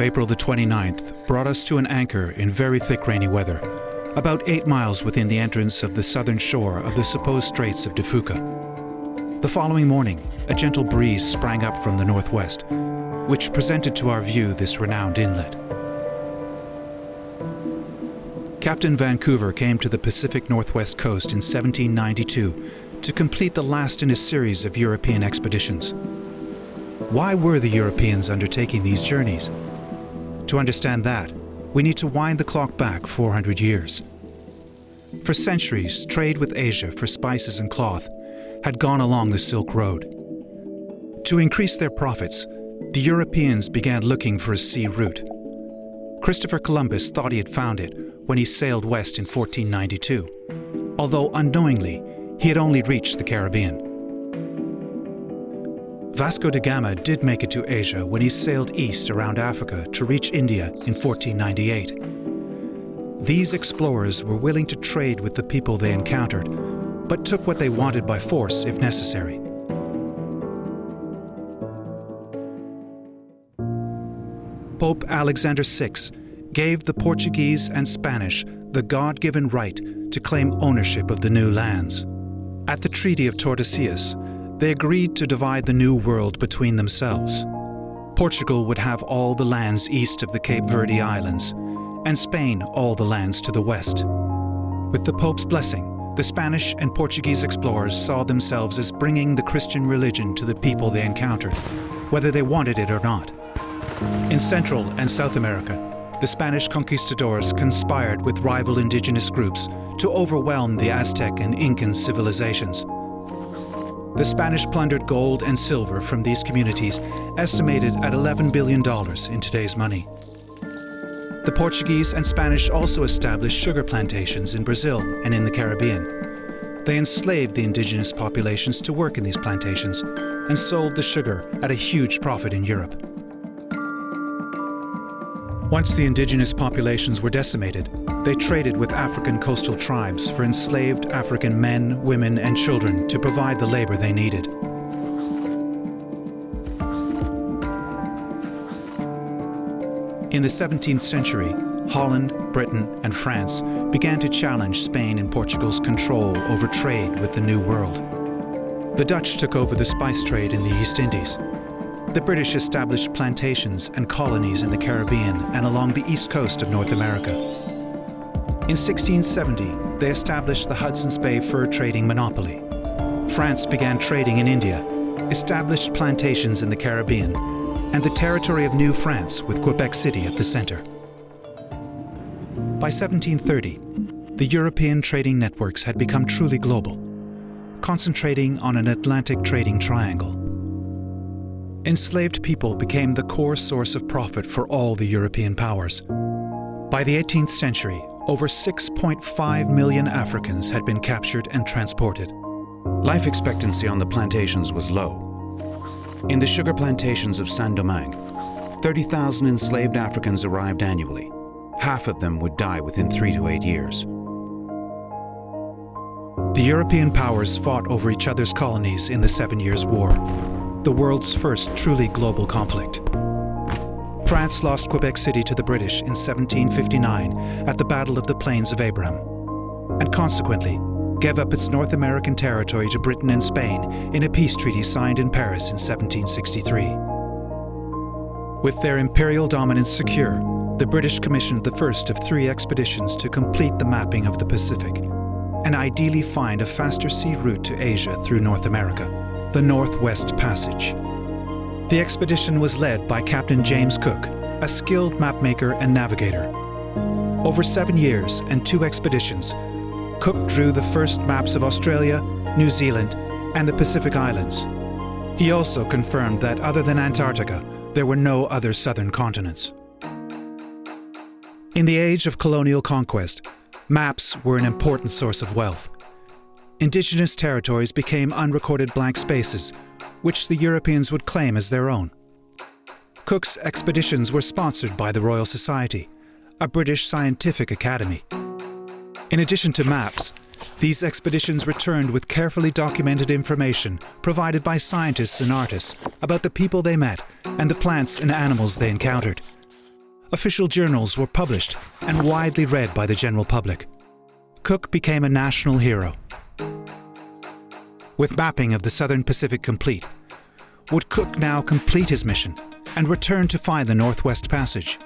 of April the 29th brought us to an anchor in very thick rainy weather, about 8 miles within the entrance of the southern shore of the supposed Straits of De Fuca. The following morning, a gentle breeze sprang up from the northwest, which presented to our view this renowned inlet. Captain Vancouver came to the Pacific Northwest coast in 1792 to complete the last in a series of European expeditions. Why were the Europeans undertaking these journeys? To understand that, we need to wind the clock back 400 years. For centuries, trade with Asia for spices and cloth had gone along the Silk Road. To increase their profits, the Europeans began looking for a sea route. Christopher Columbus thought he had found it when he sailed west in 1492, although unknowingly he had only reached the Caribbean. Vasco da Gama did make it to Asia when he sailed east around Africa to reach India in 1498. These explorers were willing to trade with the people they encountered, but took what they wanted by force if necessary. Pope Alexander VI gave the Portuguese and Spanish the God-given right to claim ownership of the new lands. At the Treaty of Tordesillas, they agreed to divide the New World between themselves. Portugal would have all the lands east of the Cape Verde Islands, and Spain all the lands to the west. With the Pope's blessing, the Spanish and Portuguese explorers saw themselves as bringing the Christian religion to the people they encountered, whether they wanted it or not. In Central and South America, the Spanish conquistadors conspired with rival indigenous groups to overwhelm the Aztec and Incan civilizations. The Spanish plundered gold and silver from these communities, estimated at $11 billion in today's money. The Portuguese and Spanish also established sugar plantations in Brazil and in the Caribbean. They enslaved the indigenous populations to work in these plantations and sold the sugar at a huge profit in Europe. Once the indigenous populations were decimated, they traded with African coastal tribes for enslaved African men, women, and children to provide the labor they needed. In the 17th century, Holland, Britain, and France began to challenge Spain and Portugal's control over trade with the New World. The Dutch took over the spice trade in the East Indies. The British established plantations and colonies in the Caribbean and along the east coast of North America. In 1670, they established the Hudson's Bay fur trading monopoly. France began trading in India, established plantations in the Caribbean, and the territory of New France with Quebec City at the center. By 1730, the European trading networks had become truly global, concentrating on an Atlantic trading triangle. Enslaved people became the core source of profit for all the European powers. By the 18th century, over 6.5 million Africans had been captured and transported. Life expectancy on the plantations was low. In the sugar plantations of Saint-Domingue, 30,000 enslaved Africans arrived annually. Half of them would die within 3 to 8 years. The European powers fought over each other's colonies in the 7 Years' War, the world's first truly global conflict. France lost Quebec City to the British in 1759 at the Battle of the Plains of Abraham, and consequently gave up its North American territory to Britain and Spain in a peace treaty signed in Paris in 1763. With their imperial dominance secure, the British commissioned the first of 3 expeditions to complete the mapping of the Pacific and ideally find a faster sea route to Asia through North America, the Northwest Passage. The expedition was led by Captain James Cook, a skilled mapmaker and navigator. Over 7 years and 2 expeditions, Cook drew the first maps of Australia, New Zealand, and the Pacific Islands. He also confirmed that other than Antarctica, there were no other southern continents. In the age of colonial conquest, maps were an important source of wealth. Indigenous territories became unrecorded blank spaces, which the Europeans would claim as their own. Cook's expeditions were sponsored by the Royal Society, a British scientific academy. In addition to maps, these expeditions returned with carefully documented information provided by scientists and artists about the people they met and the plants and animals they encountered. Official journals were published and widely read by the general public. Cook became a national hero. With mapping of the Southern Pacific complete, would Cook now complete his mission and return to find the Northwest Passage?